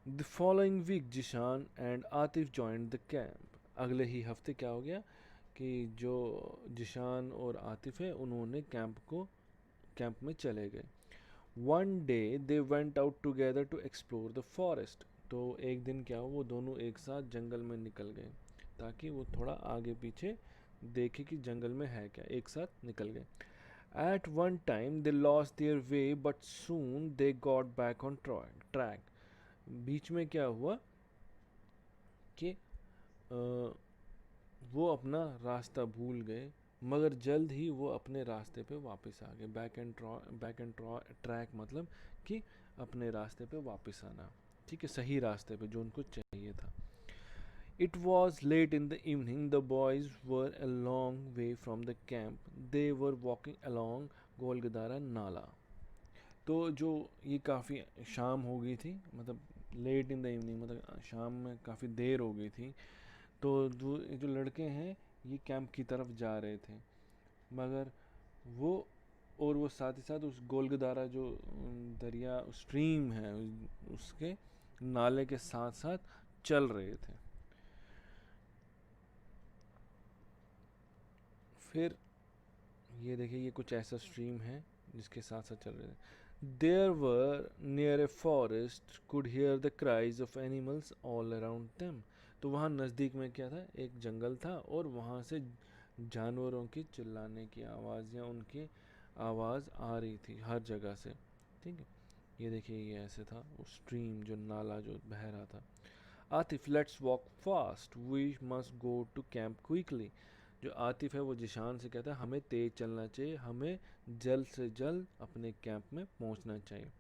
The following week Zeeshan and Atif joined the camp. अगले ही हफ्ते क्या हो गया कि जो जिशान और आतिफ है उन्होंने कैंप में चले गए। One day they went out together to explore the forest. तो एक दिन क्या हुआ, वो दोनों एक साथ जंगल में निकल गए ताकि वो थोड़ा आगे पीछे देखे कि जंगल में है क्या। एक साथ निकल गए। At one time they lost their way but soon they got back on track. बीच में क्या हुआ कि वो अपना रास्ता भूल गए, मगर जल्द ही वो अपने रास्ते पे वापस आ गए। बैक एंड ट्रैक मतलब कि अपने रास्ते पे वापस आना, ठीक है, सही रास्ते पे जो उनको चाहिए था। It was late in the evening, the boys were a long way from the camp, they were walking along Golgadara नाला। तो जो ये काफ़ी शाम हो गई थी, मतलब लेट इन द इवनिंग मतलब शाम में काफ़ी देर हो गई थी। तो जो लड़के हैं ये कैंप की तरफ जा रहे थे, मगर वो और वो साथ ही साथ उस गोलगदारा जो दरिया स्ट्रीम है उसके नाले के साथ साथ चल रहे थे। फिर ये देखिए, ये कुछ ऐसा स्ट्रीम है जिसके साथ साथ चल रहे थे। There were near a forest could hear the cries of animals all around them. तो वहाँ नज़दीक में क्या था, एक जंगल था और वहाँ से जानवरों की चिल्लाने की आवाज़ या उनकी आवाज़ आ रही थी हर जगह से, ठीक है। ये देखिए, ये ऐसे था वो स्ट्रीम जो नाला जो बह रहा था। Atif, let's walk fast, we must go to camp quickly. जो आतिफ है वो जिशान से कहता है हमें तेज चलना चाहिए, हमें जल्द से जल्द अपने कैंप में पहुंचना चाहिए।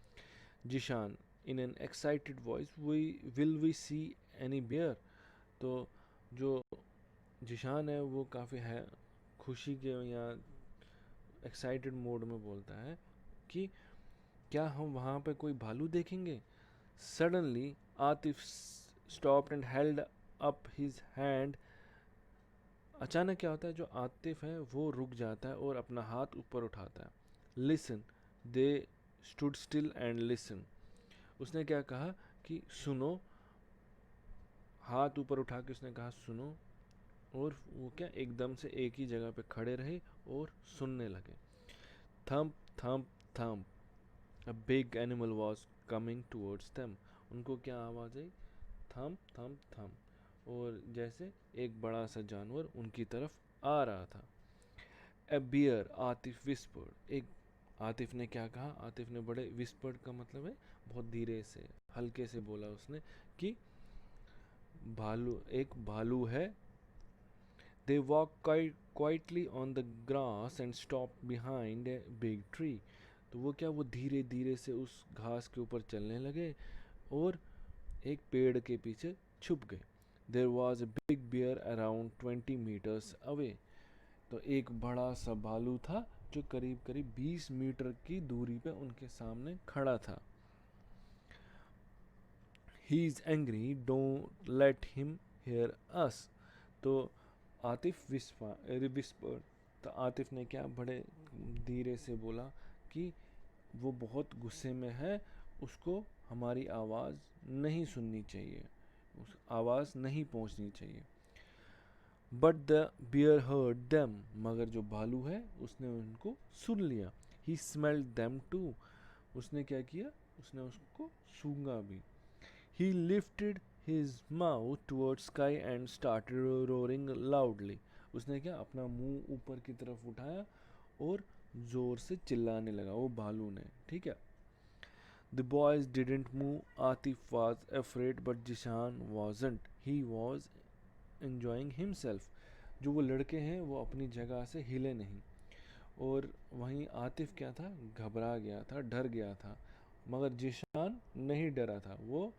Zeeshan in an excited voice, we will we see any bear. तो जो जिशान है वो काफ़ी है खुशी के या एक्साइटेड मोड में बोलता है कि क्या हम वहाँ पे कोई भालू देखेंगे। Suddenly Atif stopped and held up his hand. अचानक क्या होता है, जो आतिफ है वो रुक जाता है और अपना हाथ ऊपर उठाता है। Listen, they stood still and listen. उसने क्या कहा कि सुनो, हाथ ऊपर उठा के उसने कहा सुनो, और वो क्या एकदम से एक ही जगह पे खड़े रहे और सुनने लगे। Thump thump thump, a big animal was coming towards them. उनको क्या आवाज़ आई, थम्प थम्प थम्प, और जैसे एक बड़ा सा जानवर उनकी तरफ आ रहा था। ए बियर, आतिफ विस्पर्ड। एक आतिफ ने क्या कहा, आतिफ ने बड़े विस्पर्ड का मतलब है बहुत धीरे से हल्के से बोला उसने कि भालू, एक भालू है। They walk quietly on the grass and stop behind a big tree. तो वो क्या, वो धीरे धीरे से उस घास के ऊपर चलने लगे और एक पेड़ के पीछे छुप गए। There was a big bear around 20 metres away. तो एक बड़ा सा भालू था जो करीब करीब 20 मीटर की दूरी पे उनके सामने खड़ा था। He is angry, don't let him hear us. तो आतिफ विस्पर, तो आतिफ ने क्या बड़े धीरे से बोला कि वो बहुत गुस्से में है, उसको हमारी आवाज़ नहीं सुननी चाहिए, उस आवाज़ नहीं पहुंचनी चाहिए। But the bear heard them, मगर जो भालू है उसने उनको सुन लिया। ही स्मेल्ड देम टू, उसने क्या किया, उसने उसको सूंघा भी। ही lifted his mouth towards sky and started roaring loudly. उसने क्या अपना मुंह ऊपर की तरफ उठाया और जोर से चिल्लाने लगा वो भालू ने, ठीक है। The boys didn't move, Atif was afraid but Zishan wasn't, he was enjoying himself. जो वो लड़के हैं वो अपनी जगह से हिले नहीं, और वहीं आतिफ क्या था, घबरा गया था, डर गया था। मगर जिशान नहीं डरा था, वो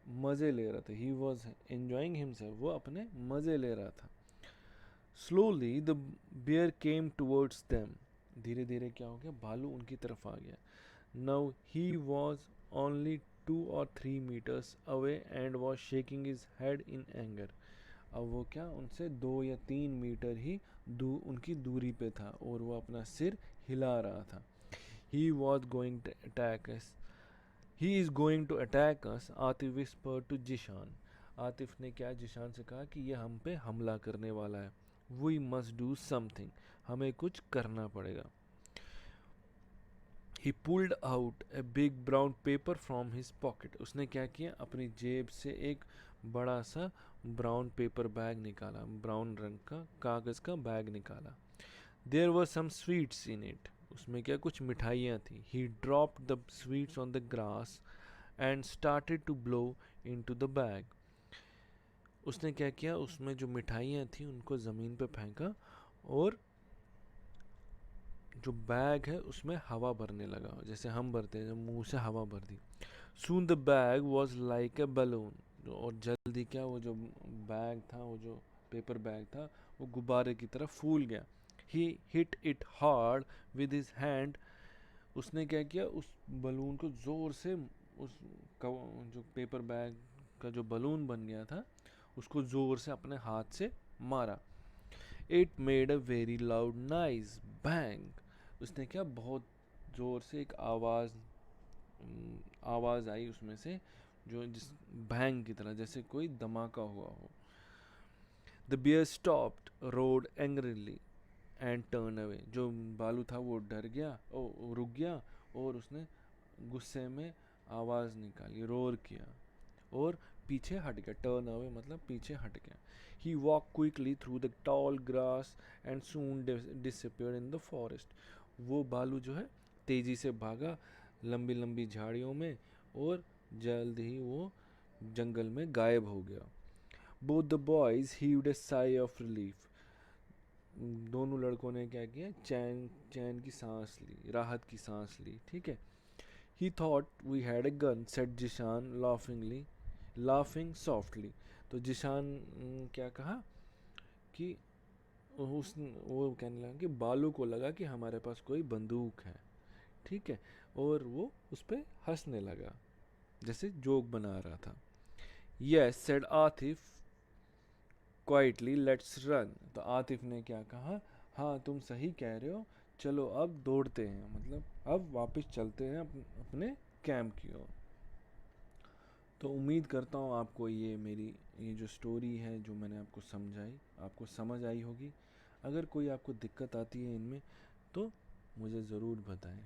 मज़े ले रहा था। ही वॉज एंजॉइंग हिमसेल्फ, वो अपने मज़े ले रहा था। Slowly the bear came towards them, धीरे धीरे क्या हो गया, भालू उनकी तरफ आ गया। Now he was only 2 or 3 meters away and was shaking his head in anger. अब वो क्या उनसे 2 या 3 मीटर ही उनकी दूरी पे था और वो अपना सिर हिला रहा था। He was going to attack us, he is going to attack us, Atif whisper to Zishan. Atif ने क्या जिशान से कहा कि ये हम पे हमला करने वाला है। वी मस्ट डू समथिंग, हमें कुछ करना पड़ेगा। He pulled out a big brown paper from his pocket. उसने क्या किया, अपनी जेब से एक बड़ा सा ब्राउन पेपर बैग निकाला, ब्राउन रंग का कागज़ का बैग निकाला। There were some sweets in it, उसमें क्या कुछ मिठाइयाँ थी। He dropped the sweets on the grass and started to blow into the bag. उसने क्या किया, उसमें जो मिठाइयाँ थी उनको ज़मीन पे फेंका और जो बैग है उसमें हवा भरने लगा, जैसे हम भरते हैं जब मुंह से हवा भर दी। Soon the bag was like a balloon, और जल्दी क्या वो जो बैग था, वो जो पेपर बैग था, वो गुब्बारे की तरह फूल गया। He hit it hard with his hand. उसने क्या किया, उस बलून को ज़ोर से, उस जो पेपर बैग का जो बलून बन गया था उसको ज़ोर से अपने हाथ से मारा। It made a very loud noise, bang. उसने क्या, बहुत ज़ोर से एक आवाज़ आई उसमें से, जो जिस बैंग की तरह, जैसे कोई धमाका हुआ हो। The bear stopped, roared angrily and turn away. जो बालू था वो डर गया, रुक गया, और उसने गुस्से में आवाज़ निकाली, रोर किया और पीछे हट गया। टर्न अवे मतलब पीछे हट गया। He walk quickly through the tall grass and soon disappeared in the forest. वो बालू जो है तेज़ी से भागा लंबी लंबी झाड़ियों में, और जल्द ही वो जंगल में गायब हो गया। Both the boys heaved a sigh of relief. दोनों लड़कों ने क्या किया, चैन चैन की सांस ली, राहत की सांस ली। ठीक है। He thought we had a gun, said Zeeshan laughingly, laughing softly. तो जिशान क्या कहा कि वो कहने लगा कि बालू को लगा कि हमारे पास कोई बंदूक है। ठीक है। और वो उस पर हंसने लगा, जैसे जोक बना रहा था। Yes said Atif quietly, let's run. तो आतिफ ने क्या कहा, हाँ तुम सही कह रहे हो, चलो अब दौड़ते हैं, मतलब अब वापस चलते हैं अपने कैंप की ओर। तो उम्मीद करता हूँ आपको ये जो स्टोरी है जो मैंने आपको समझाई, आपको समझ आई होगी। अगर कोई आपको दिक्कत आती है इनमें तो मुझे ज़रूर बताएं।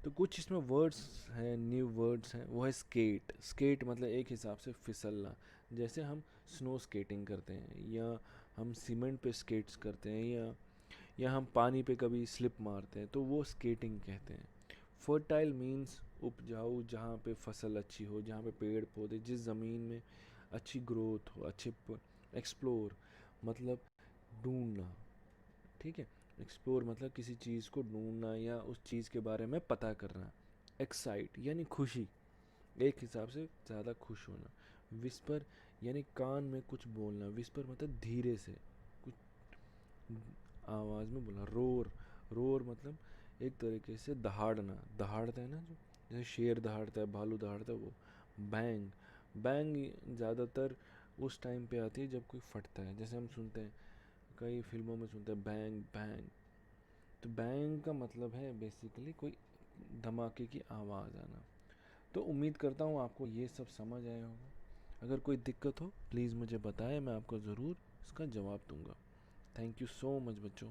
तो कुछ इसमें वर्ड्स हैं, न्यू वर्ड्स हैं। वो है स्केट। स्केट मतलब एक हिसाब से फिसलना, जैसे हम स्नो स्केटिंग करते हैं, या हम सीमेंट पे स्केट्स करते हैं, या हम पानी पे कभी स्लिप मारते हैं, तो वो स्केटिंग कहते हैं। फर्टाइल मीन्स उपजाऊ, जहाँ पे फसल अच्छी हो, जहाँ पे पेड़ पौधे, जिस ज़मीन में अच्छी ग्रोथ हो, अच्छे। एक्सप्लोर मतलब ढूंढना। ठीक है। एक्सप्लोर मतलब किसी चीज़ को ढूंढना या उस चीज़ के बारे में पता करना। एक्साइट यानी खुशी, एक हिसाब से ज़्यादा खुश होना। विस्पर यानी कान में कुछ बोलना। विस्पर मतलब धीरे से कुछ आवाज़ में बोलना। रोर, रोर मतलब एक तरीके से दहाड़ना, दहाड़ता है ना, जो जैसे शेर दहाड़ता है, भालू दहाड़ता है, वो। बैंग, बैंग ज़्यादातर उस टाइम पे आती है जब कोई फटता है, जैसे हम सुनते हैं कई फिल्मों में सुनते हैं बैंग बैंग। तो बैंग का मतलब है बेसिकली कोई धमाके की आवाज़ आना। तो उम्मीद करता हूँ आपको ये सब समझ आया होगा। अगर कोई दिक्कत हो प्लीज़ मुझे बताएं, मैं आपको ज़रूर इसका जवाब दूंगा। थैंक यू सो मच बच्चों।